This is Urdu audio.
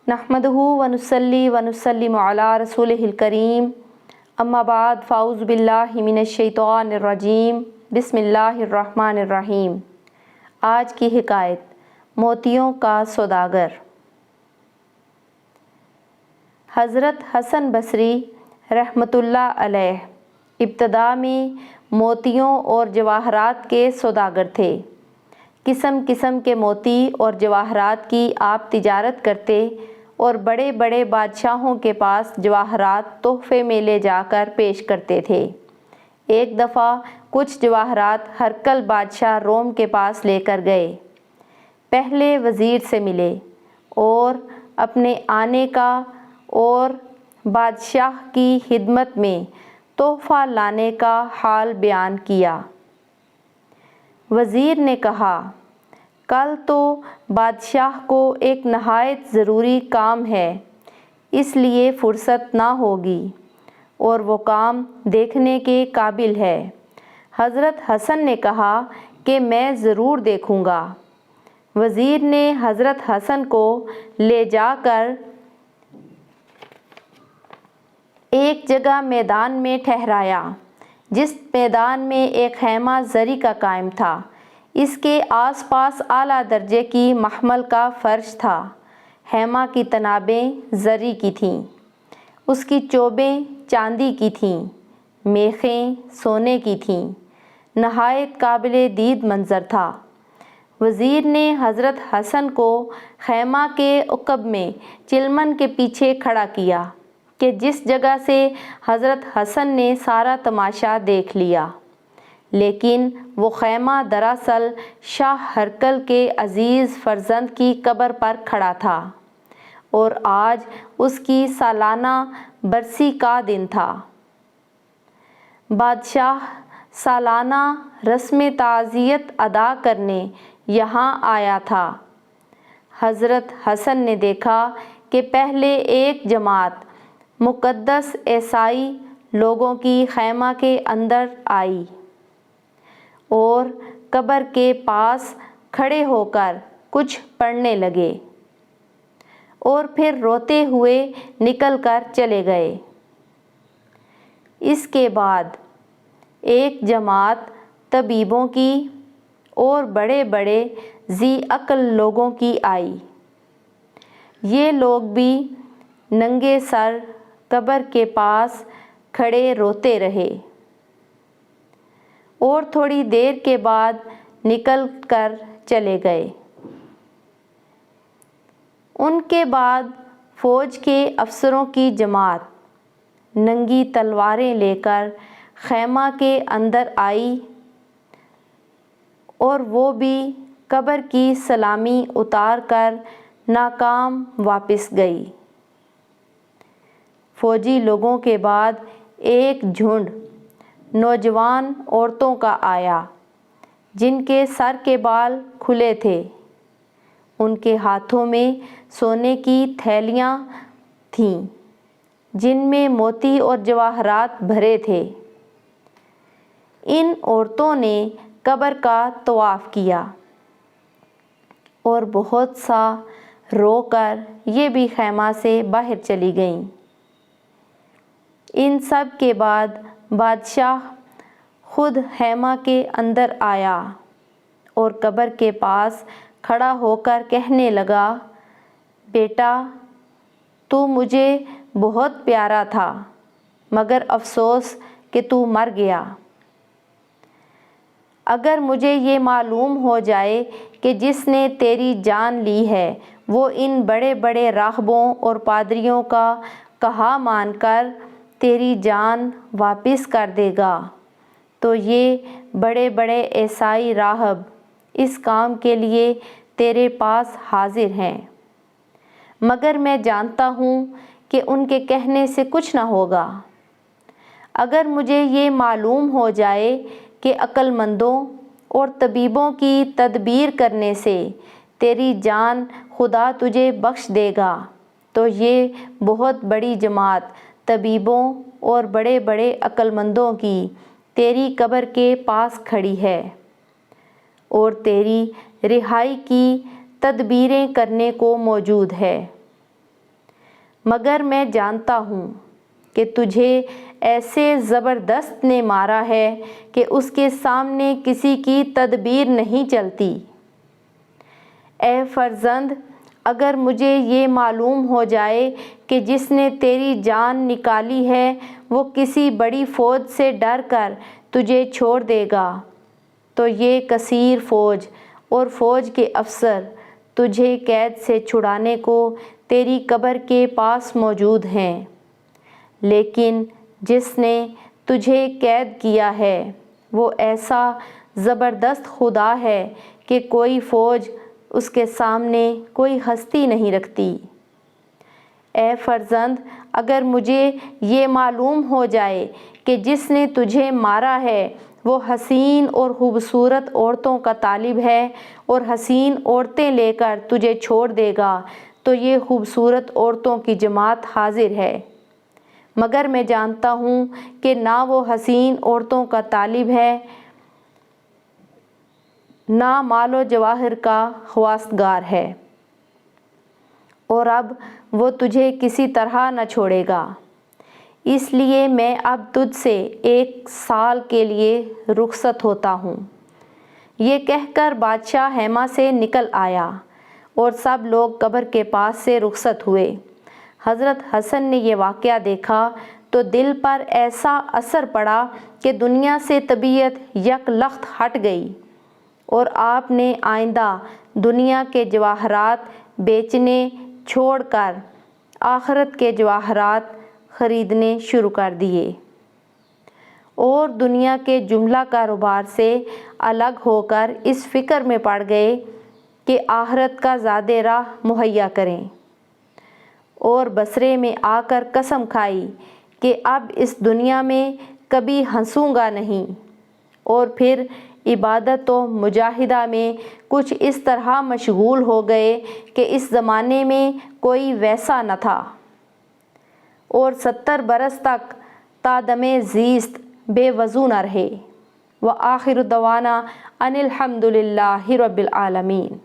نحمدہ ونصلی ونسلم علی رسولہ الکریم اما بعد فاعوذ باللہ من الشیطان الرجیم بسم اللہ الرحمن الرحیم۔ آج کی حکایت موتیوں کا سوداگر۔ حضرت حسن بصری رحمۃ اللہ علیہ ابتدا میں موتیوں اور جواہرات کے سوداگر تھے۔ قسم قسم کے موتی اور جواہرات کی آپ تجارت کرتے اور بڑے بڑے بادشاہوں کے پاس جواہرات تحفے میں لے جا کر پیش کرتے تھے۔ ایک دفعہ کچھ جواہرات ہرقل بادشاہ روم کے پاس لے کر گئے۔ پہلے وزیر سے ملے اور اپنے آنے کا اور بادشاہ کی خدمت میں تحفہ لانے کا حال بیان کیا۔ وزیر نے کہا، کل تو بادشاہ کو ایک نہایت ضروری کام ہے، اس لیے فرصت نہ ہوگی اور وہ کام دیکھنے کے قابل ہے۔ حضرت حسن نے کہا کہ میں ضرور دیکھوں گا۔ وزیر نے حضرت حسن کو لے جا کر ایک جگہ میدان میں ٹھہرایا، جس میدان میں ایک خیمہ زری کا قائم تھا۔ اس کے آس پاس اعلیٰ درجے کی مخمل کا فرش تھا۔ خیمہ کی طنابیں زری کی تھیں، اس کی چوبیں چاندی کی تھیں، میخیں سونے کی تھیں۔ نہایت قابل دید منظر تھا۔ وزیر نے حضرت حسن کو خیمہ کے عقب میں چلمن کے پیچھے کھڑا کیا کہ جس جگہ سے حضرت حسن نے سارا تماشا دیکھ لیا، لیکن وہ خیمہ دراصل شاہ ہرقل کے عزیز فرزند کی قبر پر کھڑا تھا اور آج اس کی سالانہ برسی کا دن تھا۔ بادشاہ سالانہ رسم تعزیت ادا کرنے یہاں آیا تھا۔ حضرت حسن نے دیکھا کہ پہلے ایک جماعت مقدس عیسائی لوگوں کی خیمہ کے اندر آئی اور قبر کے پاس کھڑے ہو کر کچھ پڑھنے لگے اور پھر روتے ہوئے نکل کر چلے گئے۔ اس کے بعد ایک جماعت طبیبوں کی اور بڑے بڑے ذی عقل لوگوں کی آئی۔ یہ لوگ بھی ننگے سر قبر کے پاس کھڑے روتے رہے اور تھوڑی دیر کے بعد نکل کر چلے گئے۔ ان کے بعد فوج کے افسروں کی جماعت ننگی تلواریں لے کر خیمہ کے اندر آئی اور وہ بھی قبر کی سلامی اتار کر ناکام واپس گئی۔ فوجی لوگوں کے بعد ایک جھنڈ نوجوان عورتوں کا آیا، جن کے سر کے بال کھلے تھے۔ ان کے ہاتھوں میں سونے کی تھیلیاں تھیں، جن میں موتی اور جواہرات بھرے تھے۔ ان عورتوں نے قبر کا طواف کیا اور بہت سا رو کر یہ بھی خیمہ سے باہر چلی گئیں۔ ان سب کے بعد بادشاہ خود خیمہ کے اندر آیا اور قبر کے پاس کھڑا ہو کر کہنے لگا، بیٹا، تو مجھے بہت پیارا تھا، مگر افسوس کہ تو مر گیا۔ اگر مجھے یہ معلوم ہو جائے کہ جس نے تیری جان لی ہے وہ ان بڑے بڑے راہبوں اور پادریوں کا کہا مان کر تیری جان واپس کر دے گا، تو یہ بڑے بڑے عیسائی راہب اس کام کے لیے تیرے پاس حاضر ہیں، مگر میں جانتا ہوں کہ ان کے کہنے سے کچھ نہ ہوگا۔ اگر مجھے یہ معلوم ہو جائے کہ عقل مندوں اور طبیبوں کی تدبیر کرنے سے تیری جان خدا تجھے بخش دے گا، تو یہ بہت بڑی جماعت طبیبوں اور بڑے بڑے عقل مندوں کی تیری قبر کے پاس کھڑی ہے اور تیری رہائی کی تدبیریں کرنے کو موجود ہے۔ مگر میں جانتا ہوں کہ تجھے ایسے زبردست نے مارا ہے کہ اس کے سامنے کسی کی تدبیر نہیں چلتی۔ اے فرزند، اگر مجھے یہ معلوم ہو جائے کہ جس نے تیری جان نکالی ہے وہ کسی بڑی فوج سے ڈر کر تجھے چھوڑ دے گا تو یہ کثیر فوج اور فوج کے افسر تجھے قید سے چھڑانے کو تیری قبر کے پاس موجود ہیں، لیکن جس نے تجھے قید کیا ہے وہ ایسا زبردست خدا ہے کہ کوئی فوج اس کے سامنے کوئی ہستی نہیں رکھتی۔ اے فرزند، اگر مجھے یہ معلوم ہو جائے کہ جس نے تجھے مارا ہے وہ حسین اور خوبصورت عورتوں کا طالب ہے اور حسین عورتیں لے کر تجھے چھوڑ دے گا تو یہ خوبصورت عورتوں کی جماعت حاضر ہے، مگر میں جانتا ہوں کہ نہ وہ حسین عورتوں کا طالب ہے نہ مال و جواہر کا خواستگار ہے، اور اب وہ تجھے کسی طرح نہ چھوڑے گا، اس لیے میں اب تجھ سے 1 سال کے لیے رخصت ہوتا ہوں۔ یہ کہہ کر بادشاہ خیمہ سے نکل آیا اور سب لوگ قبر کے پاس سے رخصت ہوئے۔ حضرت حسن نے یہ واقعہ دیکھا تو دل پر ایسا اثر پڑا کہ دنیا سے طبیعت یک لخت ہٹ گئی، اور آپ نے آئندہ دنیا کے جواہرات بیچنے چھوڑ کر آخرت کے جواہرات خریدنے شروع کر دیے، اور دنیا کے جملہ کاروبار سے الگ ہو کر اس فکر میں پڑ گئے کہ آخرت کا زاد راہ مہیا کریں، اور بصرے میں آ کر قسم کھائی کہ اب اس دنیا میں کبھی ہنسوں گا نہیں، اور پھر عبادت و مجاہدہ میں کچھ اس طرح مشغول ہو گئے کہ اس زمانے میں کوئی ویسا نہ تھا، اور 70 برس تک تا دم زیست بے وضو نہ رہے۔ وآخر دعوانا ان الحمد للہ رب العالمین۔